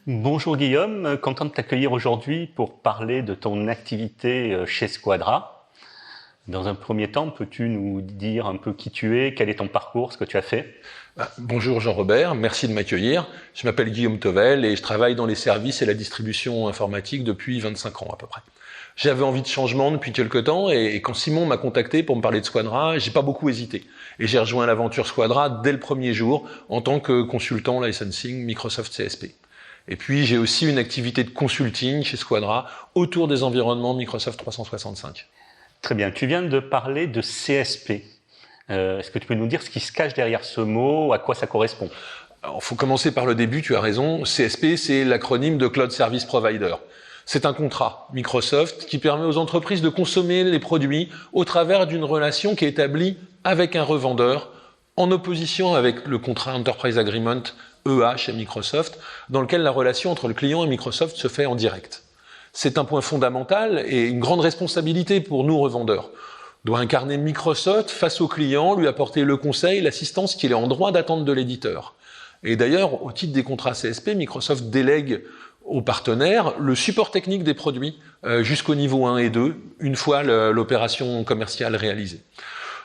Bonjour Guillaume, content de t'accueillir aujourd'hui pour parler de ton activité chez Squadra. Dans un premier temps, peux-tu nous dire un peu qui tu es, quel est ton parcours, ce que tu as fait? Bonjour Jean-Robert, merci de m'accueillir. Je m'appelle Guillaume Tovel et je travaille dans les services et la distribution informatique depuis 25 ans à peu près. J'avais envie de changement depuis quelques temps et quand Simon m'a contacté pour me parler de Squadra, j'ai pas beaucoup hésité. Et j'ai rejoint l'aventure Squadra dès le premier jour en tant que consultant licensing Microsoft CSP. Et puis j'ai aussi une activité de consulting chez Squadra autour des environnements Microsoft 365. Très bien, tu viens de parler de CSP. Est-ce que tu peux nous dire ce qui se cache derrière ce mot, à quoi ça correspond? Alors, faut commencer par le début, tu as raison. CSP, c'est l'acronyme de Cloud Service Provider. C'est un contrat Microsoft qui permet aux entreprises de consommer les produits au travers d'une relation qui est établie avec un revendeur en opposition avec le contrat Enterprise Agreement EA chez Microsoft, dans lequel la relation entre le client et Microsoft se fait en direct. C'est un point fondamental et une grande responsabilité pour nous revendeurs. On doit incarner Microsoft face au client, lui apporter le conseil, l'assistance qu'il est en droit d'attendre de l'éditeur. Et d'ailleurs, au titre des contrats CSP, Microsoft délègue aux partenaires le support technique des produits jusqu'au niveau 1 et 2, une fois l'opération commerciale réalisée.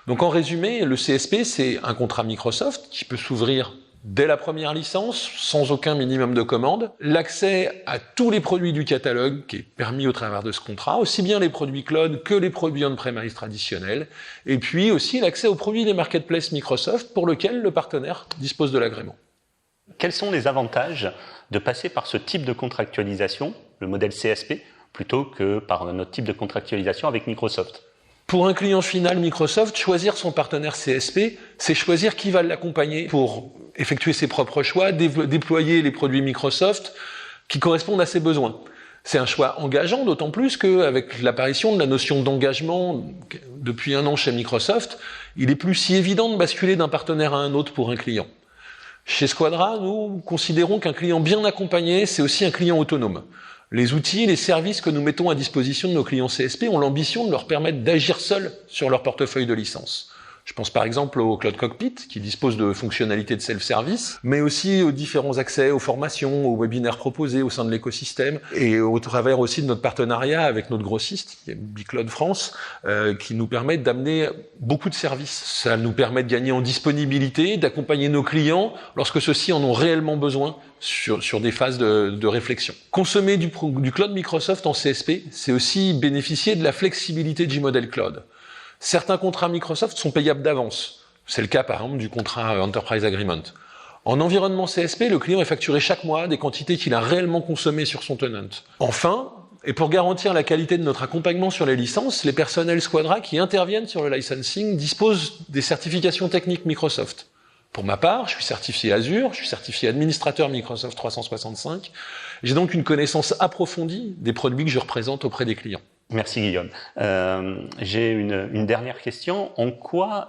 Donc en résumé, le CSP, c'est un contrat Microsoft qui peut s'ouvrir dès la première licence, sans aucun minimum de commande, l'accès à tous les produits du catalogue qui est permis au travers de ce contrat, aussi bien les produits cloud que les produits on-premise traditionnels, et puis aussi l'accès aux produits des marketplaces Microsoft pour lesquels le partenaire dispose de l'agrément. Quels sont les avantages de passer par ce type de contractualisation, le modèle CSP, plutôt que par un autre type de contractualisation avec Microsoft? Pour un client final Microsoft, choisir son partenaire CSP, c'est choisir qui va l'accompagner pour effectuer ses propres choix, déployer les produits Microsoft qui correspondent à ses besoins. C'est un choix engageant, d'autant plus qu'avec l'apparition de la notion d'engagement depuis 1 an chez Microsoft, il est plus si évident de basculer d'un partenaire à un autre pour un client. Chez Squadra, nous considérons qu'un client bien accompagné, c'est aussi un client autonome. Les outils, les services que nous mettons à disposition de nos clients CSP ont l'ambition de leur permettre d'agir seuls sur leur portefeuille de licences. Je pense par exemple au Cloud Cockpit, qui dispose de fonctionnalités de self-service, mais aussi aux différents accès aux formations, aux webinaires proposés au sein de l'écosystème, et au travers aussi de notre partenariat avec notre grossiste, qui est BigCloud France, qui nous permet d'amener beaucoup de services. Ça nous permet de gagner en disponibilité, d'accompagner nos clients lorsque ceux-ci en ont réellement besoin sur des phases de réflexion. Consommer du cloud Microsoft en CSP, c'est aussi bénéficier de la flexibilité du modèle cloud. Certains contrats Microsoft sont payables d'avance. C'est le cas, par exemple, du contrat Enterprise Agreement. En environnement CSP, le client est facturé chaque mois des quantités qu'il a réellement consommées sur son tenant. Enfin, et pour garantir la qualité de notre accompagnement sur les licences, les personnels Squadra qui interviennent sur le licensing disposent des certifications techniques Microsoft. Pour ma part, je suis certifié Azure, je suis certifié administrateur Microsoft 365. J'ai donc une connaissance approfondie des produits que je représente auprès des clients. Merci Guillaume. J'ai une dernière question. En quoi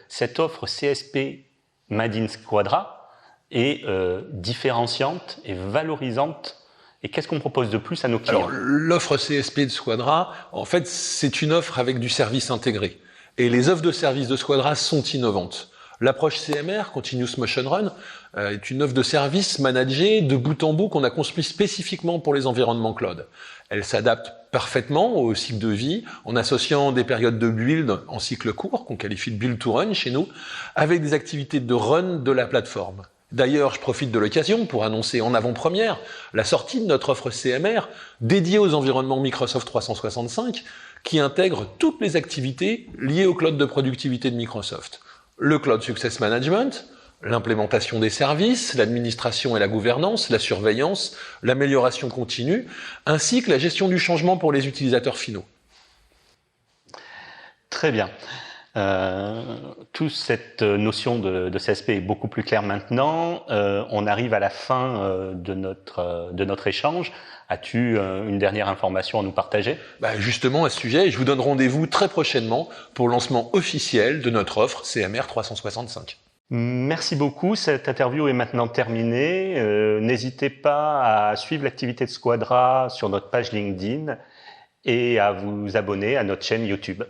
cette offre CSP Made in Squadra est différenciante et valorisante, et qu'est-ce qu'on propose de plus à nos clients? Alors, l'offre CSP de Squadra, en fait, c'est une offre avec du service intégré. Et les offres de service de Squadra sont innovantes. L'approche CMR, Continuous Motion Run, est une offre de service managée de bout en bout qu'on a construit spécifiquement pour les environnements cloud. Elle s'adapte parfaitement au cycle de vie en associant des périodes de build en cycle court, qu'on qualifie de build to run chez nous, avec des activités de run de la plateforme. D'ailleurs, je profite de l'occasion pour annoncer en avant-première la sortie de notre offre CMR dédiée aux environnements Microsoft 365 qui intègre toutes les activités liées au cloud de productivité de Microsoft. Le Cloud Success Management, l'implémentation des services, l'administration et la gouvernance, la surveillance, l'amélioration continue, ainsi que la gestion du changement pour les utilisateurs finaux. Très bien. Toute cette notion de CSP est beaucoup plus claire maintenant. On arrive à la fin de notre échange. As-tu une dernière information à nous partager? Justement, à ce sujet, je vous donne rendez-vous très prochainement pour le lancement officiel de notre offre CMR 365. Merci beaucoup. Cette interview est maintenant terminée. N'hésitez pas à suivre l'activité de Squadra sur notre page LinkedIn et à vous abonner à notre chaîne YouTube.